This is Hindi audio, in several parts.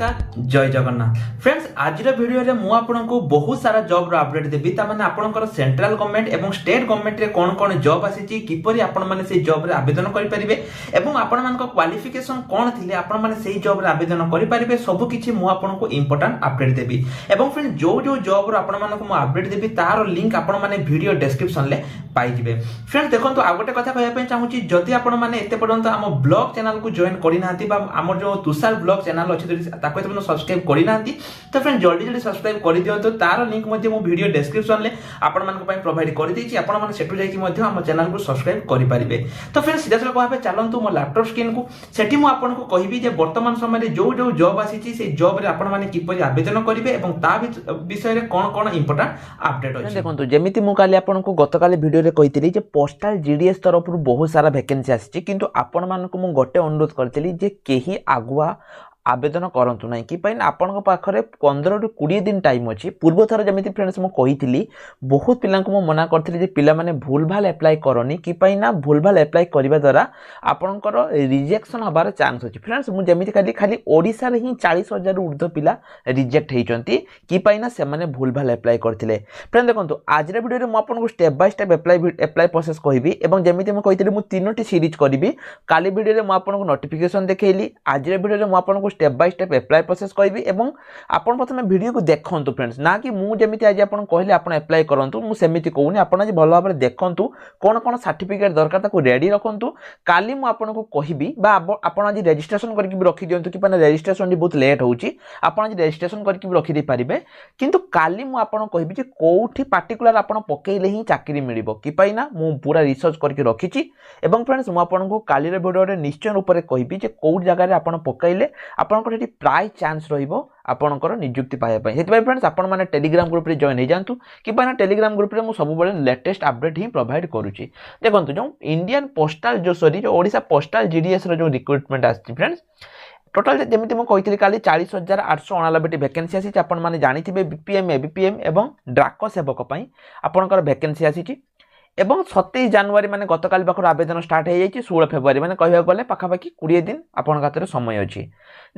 नमस्कार जय जगन्नाथ फ्रेंड्स आज वीडियो रे मु आपनको बहुत सारा जॉब रो अपडेट देबी ता माने आपनकर सेंट्रल गवर्नमेंट एवं स्टेट गवर्नमेंट रे कोन कोन जॉब आसीची किपरि आपन माने से जॉब रे आवेदन करि परिबे एवं आपन मानक क्वालिफिकेशन कोन थिले आपन माने सेही जॉब रे आवेदन करि परिबे सब किछि मु आपनको इंपोर्टेंट अपडेट देबी एवं फ्रेंड जो जो जॉब रो आपन मानक मु अपडेट देबी तार लिंक आपन माने वीडियो डिस्क्रिप्शन ले पाई जिवे फ्रेंड्स देखंतु आ गोटे कथा कहया पे चाहूची जदि आपन माने एते पर्यंत हम ब्लॉग चैनल को जॉइन करि नांती बा हमर जो तुषार ब्लॉग चैनल अछि ताको एते सब्सक्राइब करि नांती तो फ्रेंड जल्दी जल्दी सब्सक्राइब करि दियो तो तार लिंक मध्ये मु वीडियो डिस्क्रिप्शन ले आपन मानक पई प्रोवाइड करि देछि आपन माने सेटु जाई कि मध्ये हम चैनल को सब्सक्राइब करि परिबे तो फ्रेंड सीधा सला कहबे चलंतु मो लैपटॉप स्क्रीन को सेठी मु आपन को कहिबी जे वर्तमान समय रे जो जो जॉब आसीछि से जॉब रे आपन माने किपरि आवेदन करिवे एवं ता विषय रे कोन कोन इंपोर्टेंट अपडेट अछि देखंतु जेमिति मु काली आपन को गतकाली वीडियो रे कहितली जे पोस्टल जीडीएस तरफ बहुत सारा वैकेंसी आसीछि किंतु आपन मान को मु गोटे अनुरोध करतली जे केही आगुआ आवेदन करंतु नाही कि पइन आपन पाखरे 15 रु 20 दिन टाइम अछि पूर्व थर जमिति फ्रेंड्स मु कहितली बहुत पिलां को मु मना करतली जे पिला माने भूल भाल अप्लाई करनी कि पइना भूल भाल अप्लाई करिबा द्वारा आपनकर रिजेक्शन हबार चांस अछि फ्रेंड्स मु जमिति खाली ओडिसा रे ही 40,000 रु ऊर्ध्व पिला रिजेक्ट हेचंती कि पइना से माने भूल भाल अप्लाई करथिले फ्रेंड देखंतु आज रे वीडियो रे मु आपन को step by step apply process कहबी एवं जमिति मु कहितली मु तीनोटी सीरीज करबी काली वीडियो रे मु आपन को नोटिफिकेशन देखैली आज रे वीडियो रे मु आपन को step by step apply process कहबी एवं आपन प्रथमे वीडियो को देखंतु फ्रेंड्स ना कि मु जेमिति आज आपन कहले आपन अप्लाई करंतु मु सेमिति कहूनी आपन आज भलो भाबरे देखंतु कोन कोन सर्टिफिकेट दरकार ताको रेडी रखंतु काली मु आपन को कहबी बा आपन आज रजिस्ट्रेशन करके भी रखि दियंतु कि पाने रजिस्ट्रेशन बहुत लेट होउची आपन आज रजिस्ट्रेशन करके भी रखि दे पारिबे किंतु काली मु आपन कहबी जे कोठी पर्टिकुलर आपन पकेइले ही चाकरी मिलिबो कि पाइना मु पूरा रिसर्च करके रखिची एवं फ्रेंड्स मु आपन को काली रे वीडियो रे निश्चय रूप रे कहबी जे कोउ जगह रे आपन पकेइले आपन को प्राय चांस रहिबो आपनकर नियुक्ति पाया पय हेतबे फ्रेंड्स आपन माने टेलीग्राम ग्रुप रे जॉइन हे जानतु कि पाना टेलीग्राम ग्रुप रे मु सब बेले लेटेस्ट अपडेट ही प्रोवाइड करूची देखंतु जो इंडियन पोस्टल जो सॉरी जो ओडिसा पोस्टल जीडीएस रो जो रिक्रूटमेंट आछि फ्रेंड्स टोटल जेमिति मु कहितली काली 40,889 वैकेंसी आछि आपन माने जानिथिबे बीपीएम एबीपीएम एवं डाक सेवक पई आपनकर वैकेंसी आछि एवं 27 जनवरी माने गतकाल पाखर आवेदन स्टार्ट हो जाइए 16 फेब्रुआरी माने कहबा गले पाखापाखि 20 दिन आपन खातिर समय अछि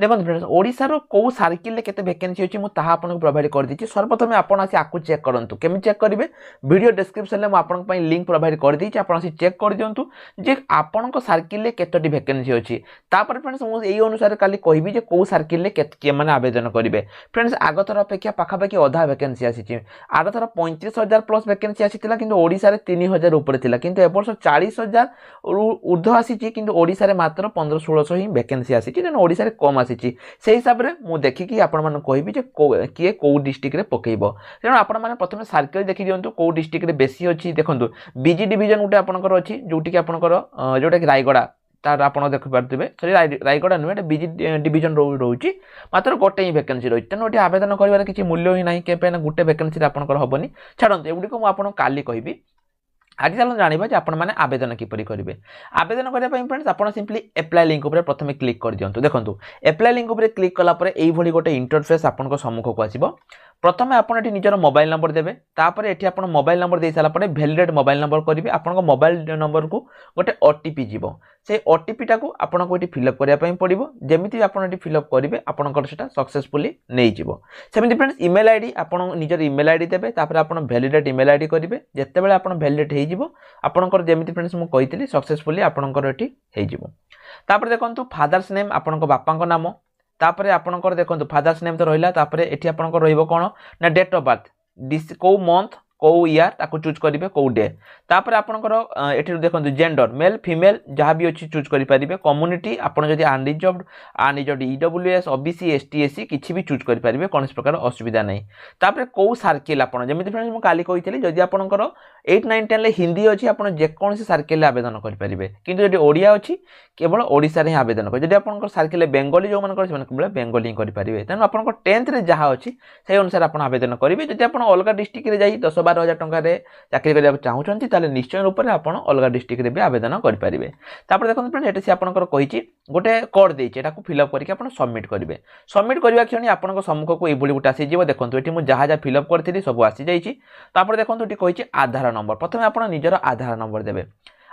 देखो फ्रेंड्स ओडिसा रो को सर्किल ले केते वैकेंसी अछि मु ताहा आपन को प्रोवाइड कर दिछि सर्वप्रथमे आपन आसी आकु चेक करंतु केमि चेक करिवे वीडियो डिस्क्रिप्शन ले मु आपन पई लिंक प्रोवाइड कर दिछि आपन आसी चेक कर दियंतु जे आपन को सर्किल ले केतोटी वैकेंसी अछि तापर फ्रेंड्स मु एई अनुसार काली कहबी जे को सर्किल ले के माने आवेदन करिवे फ्रेंड्स आगतर अपेक्षा पाखापाखि आधा वैकेंसी आछि आगतर 35,000 प्लस वैकेंसी आछितला किंतु ओडिसा रे 3,000 ऊपर थिला किंतु एबर्ष 40,000 ऊर्ध्व आसीची किंतु ओडिसा रे मात्र 15-1600 ही वैकेंसी आसीची देन ओडिसा रे कम आसीची सेही हिसाब रे मु देखि कि आपन मन कहबी जे किए को डिस्ट्रिक्ट रे पकेइबो तेन आपन माने प्रथमे सर्कल देखि दियंतु को डिस्ट्रिक्ट रे बेसी अछि देखंतु बीजी डिवीजन उटे आपनकर अछि जोटी कि आपनकर जोटा कि रायगड़ा तार आपण देखि पारथिबे सरी रायगड़ा नुए बीजी डिवीजन रहउची मात्र गोटे ही वैकेंसी रही तेन ओटी आवेदन करिवार किछि मूल्य ही नाही के पेन गुटे वैकेंसी रे आपनकर हबनी छाडंतु एगुडी को मु आपन काली कहबी आज चलो जानिबा जे आपण माने आवेदन किपरि करिवे आवेदन करिया पई फ्रेंड्स आपण सिंपली अप्लाई लिंक ऊपर प्रथमे क्लिक कर दियंतु देखंतु अप्लाई लिंक ऊपर क्लिक कला परे एई भली गोटे इंटरफेस आपण को सम्मुख को आसीबो प्रथमे आपण एठी निजर मोबाइल नंबर देबे तापर एठी आपण मोबाइल नंबर देई साला परे वैलिडेट मोबाइल नंबर करिवे आपण को मोबाइल नंबर को गोटे ओटीपी जीवो से ओटीपी टा को आपण को एठी फिलअप करिया पई पड़िबो जेमिति आपण एठी फिलअप करिवे आपण को सेटा सक्सेसफुली नै जीवो सेमिति फ्रेंड्स ईमेल आईडी आपण निजर ईमेल आईडी देबे तापर आपण वैलिडेट ईमेल आईडी करिवे जत्ते बेले आपण वैलिडेट हे जीवो आपनकर जेमिति फ्रेंड्स मु कहितली सक्सेसफुली आपनकर एठी हे जीवो तापर देखंतु फादर्स नेम आपनकर बापा को नाम तापर आपनकर देखंतु फादर्स नेम तो रहिला तापर एठी आपनकर रहिबो कोन ना डेट ऑफ बर्थ को मंथ को ईयर ताको चूज करिवे को डे तापर आपनकर एठी देखंतु जेंडर मेल फीमेल जहां भी अछि चूज करि परिबे कम्युनिटी आपण जदी unreserved EWS OBC ST SC किछि भी चूज करि परिबे कोनस प्रकार असुविधा नै तापर को सर्किल आपण जेमिति फ्रेंड्स मु काली कहितली जदी आपनकर 8 9 10 ले हिंदी अछि आपण जे कोनसी सर्किल ले आवेदन करि परिबे किंतु जदी ओडिया अछि केवल ओडिसा रे आवेदन कर जदी आपनकर सर्किल ले बेंगली जो मन कर केवल बेंगली ही करि परिबे तन आपनकर 10th रे जहा अछि से अनुसार आपण आवेदन करिवे जदी आपण अलगा डिस्ट्रिक्ट रे जाई 10-12,000 टंका रे चाकरी करिया चाहउछंती ताले निश्चय रूप रे आपण अलगा डिस्ट्रिक्ट रे भी आवेदन करि परिबे तापर देखन फ्रेंड एटे से आपनकर कहिछि गोटे कोड देछि एटा को फिलअप करके आपण सबमिट करिवे सबमिट करिवा क्षणी आपनकर सम्मुख को एबुली गुटा आसी जीव देखंतु एठी मु जहा जा फिलअप करथिली सब आसी जाईछि तापर देखंतु एठी कहिछि आधार नंबर प्रथमे आपण निजर आधार नंबर देबे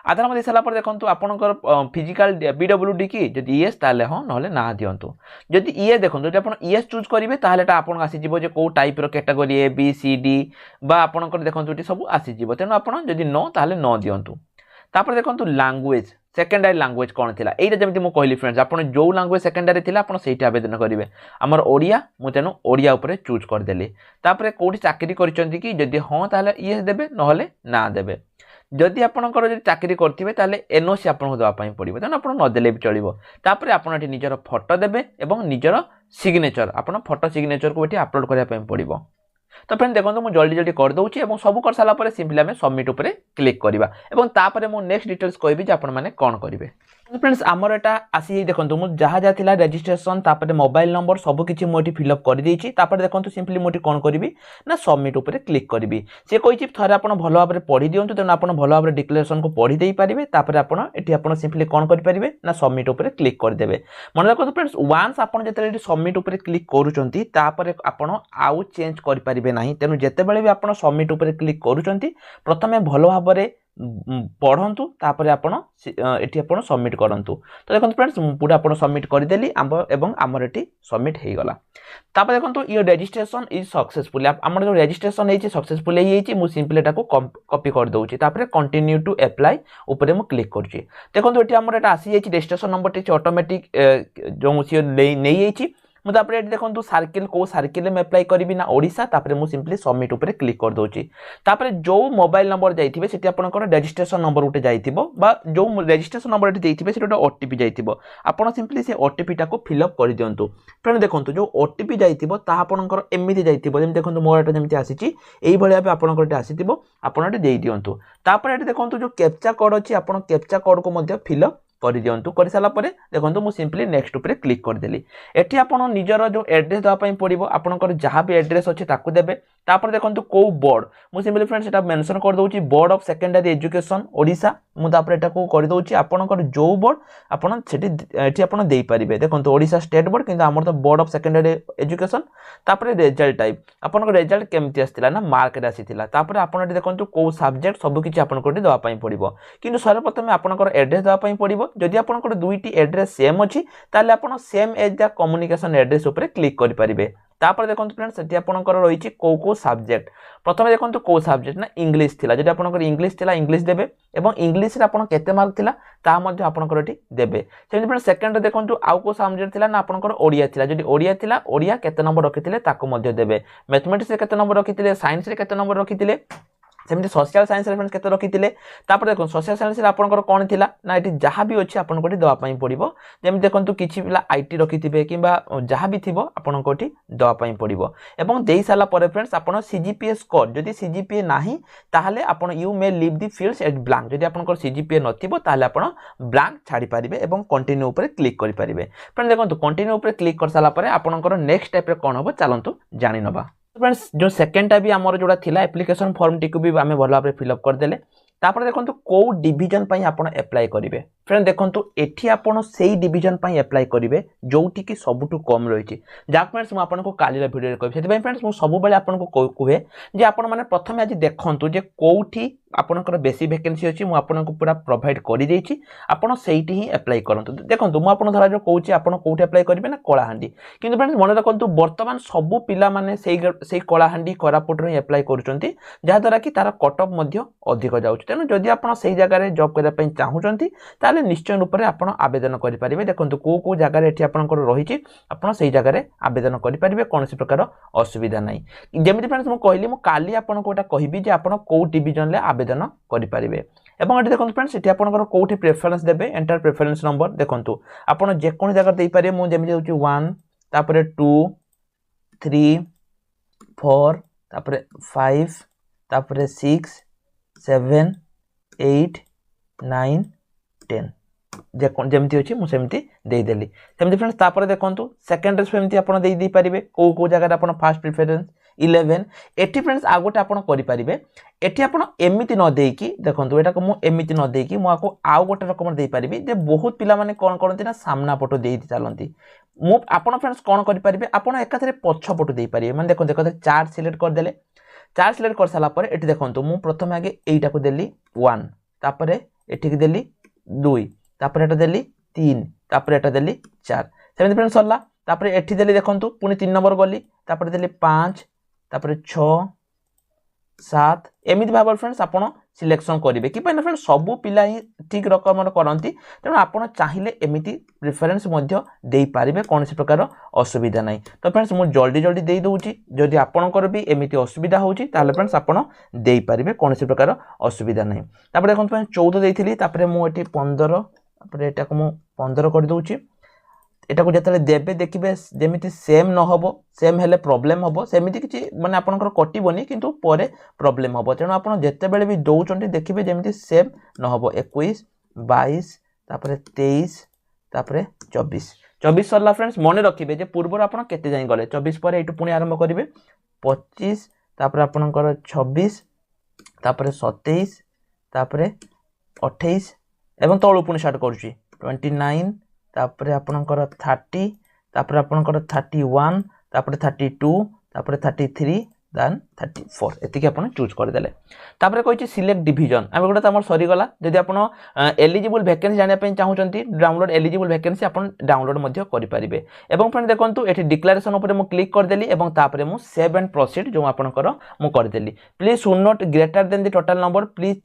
आधार नंबर दे सारा पर देखंतु आपनकर फिजिकल बीडब्ल्यूडी की जदि यस ताले हां नहले ना दियंतु जदि ये देखंतु जदि आपन यस चूज करिवे ताले ता आपन आसी जिवो जे को टाइप रो category A B C D बा आपनकर देखंतु एटी सब आसी जिवो तेनो आपन जदि नो ताले नो दियंतु तापर देखंतु लैंग्वेज सेकेंडरी लैंग्वेज कौन थिला एटा जेमति मु कहली फ्रेंड्स आपन जो लैंग्वेज सेकेंडरी थिला आपन सेठी आवेदन करिवे हमर ओडिया मु तेनु ओडिया ऊपर चूज कर देली तापर कोठी चाकरी करिसंती कि जदि हां ताले यस देबे नहले ना देबे जदि आपनकर जदि चाकरी करथिबे ताले एनओसी आपन दवा पई पड़िबो तेनु आपन न देले भी चलिबो तापर आपन एठी निजर फोटो देबे एवं निजर सिग्नेचर आपन फोटो सिग्नेचर को एठी अपलोड करिया पई पड़िबो तो फ्रेंड देखो मुझे जल्दी जल्दी कर दूसरी और सब कर सारा सिंपली आम सबमिट उपर क्लिक करवा और मुझे नेक्स्ट डिटेल्स कहबी आप कौन करेंगे फ्रेंड्स आमर एटा आसी देखो मुझे जहाँ जहाँ थिला रजिस्ट्रेशन तापर मोबाइल नंबर सबकि मुझे फिलअप कर देछि तापर देखो सिंपली मुझे कौन करी ना सबमिट उपर क्लिक करी सी कही थे आप भल भाव में पढ़ी दिंतु तेणु आप भल भाव में डिक्लेरेशन को पढ़ी दे पारे तापर आप सिंपली कौन करेंगे ना सबमिट उपर क्लिक करदे मन रखो फ्रेंड्स वन्स आप जो सबमिट उपर क्लिक करुँच आउ चेंज करें ना तेणु जितेबाला भी आप सबमिट उपर क्लिक करुँच प्रथम भल भाव में पढ़ंतु तापर आपण एठी आपण सबमिट करंतु तो देखो फ्रेंड्स पूरा आपण सबमिट करदेली एवं आमर एठी सबमिट हे गला तापर देखो ये रजिस्ट्रेशन इज सक्सेसफुल आमर जो रजिस्ट्रेशन हेछि सक्सेसफुल हे हेछि मु सिंपली एटा को कॉपी कर दउछि तापर कंटिन्यू टू अप्लाई ऊपर मु क्लिक करछि देखो एठी आमर एटा आसी हेछि रजिस्ट्रेशन नंबर टी ऑटोमेटिक जो मुसी नै हेछि मुझे ये देखो सर्किल को सर्किल में अप्लाई करी ना ओडिशा तापर मु सिंपली सबमिट उपर क्लिक कर दूची तापर जो मोबाइल नंबर जाइथिबे सेठी आपनकर रजिस्ट्रेशन नंबर उठे जाइथिबो बा जो रजिस्ट्रेशन नंबर एठी देइथिबे सेठी ओटीपी जाइथिबो आपण सिंपली से ओटीपी टाको फिल अप कर दियंतु फ्रेंड देखो जो ओटीपी जाइथिबो ता आपनकर एमिति जाइथिबो जेम देखो मोर एटा जेमति आसीची एई भलिया पे आपनकर एटा आसीथिबो आपण एटा देइ दियंतु तापर एठी देखो जो कैप्चा कोड अछि आपण कैप्चा कोड को मध्य फिल अप कर दियंतु कर साला परे देखंतु मु सिंपली नेक्स्ट ऊपर क्लिक कर देली एठी आपण निजर जो एड्रेस दवा पई पड़िबो आपनकर जहां भी एड्रेस अछि ताकू देबे तापर देखंतु को बोर्ड मु सिंपली फ्रेंड्स एटा मेंशन कर दोची board of secondary education Odisha मु तापर एटा को कर दोची आपनकर जो बोर्ड आपण सेठी एठी आपण देई परिबे देखंतु ओडिशा स्टेट बोर्ड किंतु हमर तो बोर्ड ऑफ सेकेंडरी एजुकेशन तापर रिजल्ट टाइप आपनकर रिजल्ट केमति आस्तिला ना मार्क रे आसीतिला तापर आपण एठी देखंतु को सब्जेक्ट सब किछि आपनकर दवा पई पड़िबो किंतु सर्वप्रथम आपनकर एड्रेस दवा पई पड़िबो जदि आपनकर दुईटी एड्रेस सेम अछि ताले आपण same as the communication address ऊपर क्लिक करि परिबे तापर देखंतु फ्रेंड्स सेठी आपनकर रहिछि को सब्जेक्ट प्रथम देखंतु को सब्जेक्ट ना इंग्लिश थिला जदि आपनकर इंग्लिश थिला इंग्लिश देबे एवं इंग्लिश रे आपण केते मार्क थिला ता मध्ये आपनकर एठी देबे सेमि फ्रेंड्स सेकंड देखंतु आउ को सब्जेक्ट थिला ना आपनकर ओडिया थिला जदि ओडिया थिला ओडिया केते नंबर रखिथिले ताको मध्ये देबे मैथमेटिक्स रे केते नंबर रखिथिले साइंस रे केते नंबर रखिथिले सेमती सोशल साइंस फ्रेंड्स केते रखिथिले तापर देखो सोशल साइंस रे आपनकर कोन थिला ना एठी जहां भी अछि आपनकर दवा पई पड़िबो जेमि देखंतु किछि पिला आईटी रखिथिबे किबा जहां भी थिबो आपनकर एठी दवा पई पड़िबो एवं देई साला परे फ्रेंड्स आपन सीजीपीए स्कोर जदि सीजीपीए नाही ताहाले आपन you may leave the fields at blank जदि आपनकर सीजीपीए नथिबो ताहाले आपन ब्लैंक छाडी पारिबे एवं कंटिन्यू ऊपर क्लिक करि पारिबे फ्रेंड्स देखंतु कंटिन्यू ऊपर क्लिक कर साला परे आपनकर नेक्स्ट स्टेप रे कोन होबो चलंतु जानि नबा फ्रेंड्स जो सेकेंड टाइप आमर जोड़ा थिला एप्लिकेशन फॉर्म टी को भी आम भल भाव में फिलअप करदेले तापर देखंतु को डिवीजन पई आपण अप्लाई करिवे फ्रेंड देखंतु एठी आपण सेही डिवीजन पई अप्लाई करिवे जोठी की सबुटु कम रहिछि जाक फ्रेंड्स मु आपन को काली वीडियो रे कहबे सेति पई फ्रेंड्स मु सब बेले आपन को कुहे जे आपण माने प्रथमे आज देखंतु जे कोठी आपनकर बेसी वैकेंसी अछि मु आपन को पूरा प्रोवाइड करि देछि आपण सेहीटी ही अप्लाई करंतु देखंतु मु आपन धरा जो कहूछि आपण कोठी अप्लाई करिवे ना कलाहांडी किंतु फ्रेंड्स मन रखंतु वर्तमान सब पिला माने सेही कलाहांडी कोरापुट रे अप्लाई करूचंती जहा द्वारा कि तार कट ऑफ मध्ये अधिक जाउछ तेनु जदि आपण सेही जगह रे जॉब करै पई चाहुचंती ताले निश्चय रूप रे आपण आवेदन करि परिबे देखंतु को जगह रे एठी आपनकर रहिछि आपण सेही जगह रे आवेदन करि परिबे कोनोसी प्रकार असुविधा नै जेमिति फ्रेंड्स मु कहली मु काली आपण कोटा कहिबी जे आपण को डिवीजन ले आवेदन करि परिबे एवं एठी देखंतु फ्रेंड्स एठी आपनकर कोठी प्रेफरेंस देबे एंटर प्रेफरेंस नंबर देखंतु आपण जे कोन जगह देई पारे मु जेमिति होछि 1 तापरे 2 3 4 तापरे 5 तापरे 6 7 8 9 10 जेमती अछि मु सेमती देई देली सेमती फ्रेंड्स तापर देखंतु सेकंड रे सेमती आपण देई परिबे को जगह आपण फर्स्ट प्रेफरेंस 11 एटी फ्रेंड्स आ गोटे आपण करि परिबे एटी आपण एमिति न देई कि देखंतु एटा को मु एमिति न देई कि मु आको आ गोटे रकम देई परिबे जे बहुत पिला माने कोन करंती ना सामना पटो देई चलंती मु आपण फ्रेंड्स कोन करि परिबे आपण एकाथरे पछ पटो देई परिबे माने देखंतु एकाथरे चार सिलेक्ट कर देले चार सिलेक्ट कर साला पर एटी देखंतु मु प्रथम आगे एटा को देली 1 तापरे एठी देली 2 तापर एटा देली 3 तापर एटा देली 4 सेମିତି फ्रेंड्स सरला तापर एठी देली देखंतु पुनी 3 नंबर गली तापर देली 5 तापर 6 7 एमिति भाबर फ्रेंड्स आपण सिलेक्शन करिवे कि पने फ्रेंड्स सब पिला ही ठीक रकम करंती तेणु आपण चाहिले एमिति प्रेफरेंस मध्य देई पारिबे कोनसी प्रकार असुविधा नाही तो फ्रेंड्स मु जल्दी जल्दी देई दोउची जदि आपणकर भी एमिति असुविधा होउची ताले फ्रेंड्स आपण देई पारिबे कोनसी प्रकार असुविधा नाही तापर देखन फ्रेंड्स 14 देइथिली तापर मु एठी 15 तापर एटा को मु 15 कर दोउची एटा को जतले देबे देखिबे जेमिति सेम न होबो सेम हेले प्रॉब्लम होबो सेमिति किछि माने आपनकर कटिबोनी किंतु परे प्रॉब्लम होबो तेणु आपण जत्ते बेले भी दोउचंती देखिबे जेमिति सेम न होबो 21 22 तापर 23 तापर 24 24 सरला फ्रेंड्स मने रखिबे जे पूर्वर आपण केते जाई गले 24 परे एटु पुनी आरंभ करिवे 25 तापर आपनकर 26 तापर 27 तापर 28 एवं तळु पुनी स्टार्ट करूची 29 तापर आपनकर 30 तापर आपनकर 31 तापर 32 तापर 33 देन 34 एतिके आपण चूज कर देले तापर कहिछि सिलेक्ट डिवीजन हम गोटा हमर सरी गला जदि आपण एलिजिबल वैकेंसी जानिया पय चाहउचंती डाउनलोड एलिजिबल वैकेंसी आपण डाउनलोड मध्ये करि परिबे एवं फ्रेंड देखंतु एठी डिक्लेरेशन ऊपर मु क्लिक कर देली एवं तापर मु सेव एंड प्रोसीड जो आपनकर मु कर देली please should not greater than the total number please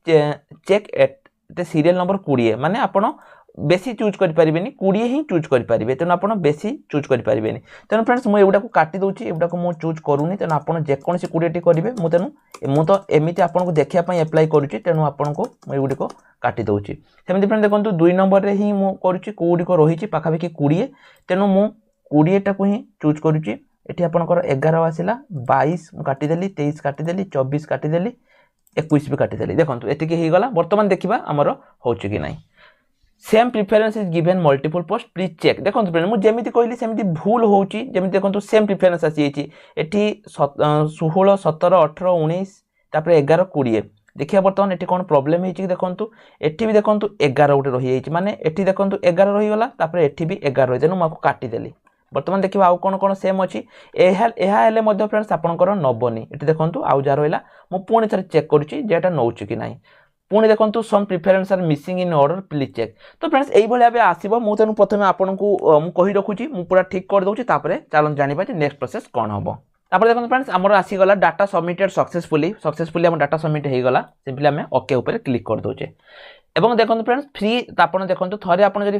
check at the serial number 20 माने आपण बेसी चूज करि परिबेनी 20 ही चूज करि परिबे तेन आपण बेसी चूज करि परिबेनी तेन फ्रेंड्स मु एउडा को काटी दोची एउडा को मु चूज करूनी तेन आपण जे कोनसी 20 टी करिवे मु तेनु मु तो एमिति आपण को देखिया पय अप्लाई करूची तेनु आपण को मु एउडी को काटी दोची सेमिति फ्रेंड देखंतु 2 नंबर रे ही मु करूची कोउडी को रहिची पाखा पाखी 20 तेनु मु 20 टा को ही चूज करूची एठी आपनकर 11 आसिला 22 मु काटी देली 23 काटी देली 24 काटी देली 21 भी काटी देली देखंतु एतिके ही गला वर्तमान देखिबा हमरो होची कि नाही same preference is given multiple post please check देखो फ्रेंड मुझे जमी कहली सेमती भूल होची जमी देखो सेम प्रिफरेंस आसी एठी 16 17 18 19 तापर 11 20 देखिए बर्तमान एठी कोन प्रॉब्लम हेची देखंतु एठी भी देखंतु 11 उठे रही हेची माने एठी देखंतु 11 रही गला तापर एठी भी 11 रही जेनु माको काटी देली बर्तमान देखिबा आउ कोन कोन सेम अछि एहा हेले मध्ये फ्रेंड्स आपनकर नबनी एठी देखंतु आउ जा रहिला मु पुणी थरे चेक करूची जेटा नौची कि नाही पुणी देखंतु some preference are missing in order please check तो फ्रेंड्स एई भले आबे आसीबो मु तेनु प्रथमे आपनकु मु कहि रखुची मु पूरा ठीक कर दोची तापरे चलन जानि पाचे नेक्स्ट प्रोसेस कोन हबो तापर देखंतु फ्रेंड्स हमर आसी गला डाटा सबमिटेड सक्सेसफुली हम डाटा सबमिट हे गला सिंपली हमें ओके ऊपर क्लिक कर दोचे एवं देखंतु फ्रेंड्स फ्री आपण देखंतु थरे आपण जदी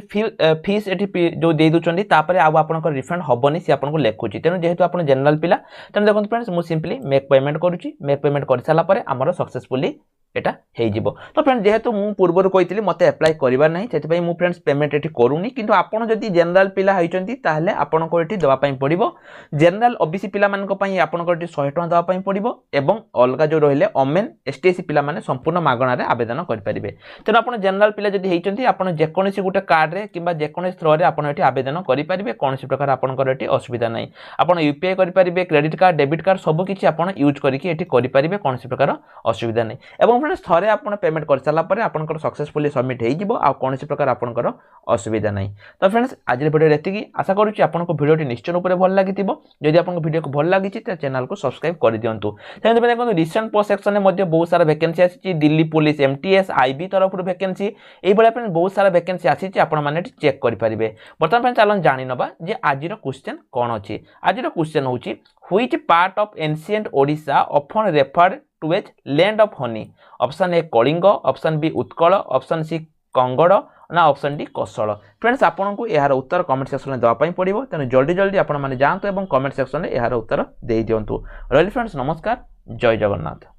फीस एठी जो दे दुचंदी तापरे आ आपनकर रिफंड हबनी से आपनको लेखुची तेनु जेहेतु आपण जनरल पिला तेनु देखंतु फ्रेंड्स मु सिंपली मेक पेमेंट करूची मेक पेमेंट कर साला परे हमर सक्सेसफुली एटा हे जिवो तो फ्रेंड जेहेतु मु पूर्वर कहितली मते अप्लाई करिवार नाही सेति पई मु फ्रेंड्स पेमेंट एठी करूनी किंतु आपण जदी जनरल पिला हइचंती ताहले आपण को एठी दवा पई पड़िबो जनरल ओबीसी पिला मान को पई आपण को एठी 100 टका दवा पई पड़िबो एवं अलगा जो रहिले ओमेन एसटीएससी पिला माने संपूर्ण मागणा रे आवेदन करि परिबे तेन आपण जनरल पिला जदी हइचंती आपण जे कोनसी गुटे कार्ड रे किबा जे कोनसी थ्रो रे आपण एठी आवेदन करि परिबे कोनसी प्रकार आपण को एठी असुविधा नाही आपण यूपीआई करि परिबे क्रेडिट कार्ड डेबिट कार्ड सब किछि आपण यूज करिकि एठी करि परिबे कोनसी प्रकार असुविधा नाही एवं फ्रेंड्स थरे आपण पेमेंट कर साला परे आपनकर सक्सेसफुली सबमिट हे जिवो आ कोनसी प्रकार आपनकर असुविधा नाही तो फ्रेंड्स आज रे वीडियो रेतिकी आशा करूची आपनको वीडियोटी निश्चय ऊपर भल लागितिबो जदि आपनको वीडियो को भल लागिछि त चैनल को सब्सक्राइब कर दियंतु सेन देखो रिसेंट पोस्ट सेक्शन में मध्ये बहुत सारा वैकेंसी आछि दिल्ली पुलिस एमटीएस आईबी तरफ वैकेंसी एई बळे फ्रेंड बहुत सारा वैकेंसी आछि आपण माने चेक करि परिबे वर्तमान फ्रेंड चलन जानि नबा जे आज रो क्वेश्चन कोन अछि आज रो क्वेश्चन होछि which part of ancient Odisha often referred to as land of honey option A Kalinga option B Utkal option C कंगड़ ना ऑप्शन डी कौशल फ्रेंड्स आपन को यार उत्तर कमेंट सेक्शन में दवा पई पड़िबो तेनु जल्दी जल्दी आपण माने जानतो एवं कमेंट सेक्शन में यार उत्तर दे दियंतु रॉयल फ्रेंड्स नमस्कार जय जगन्नाथ।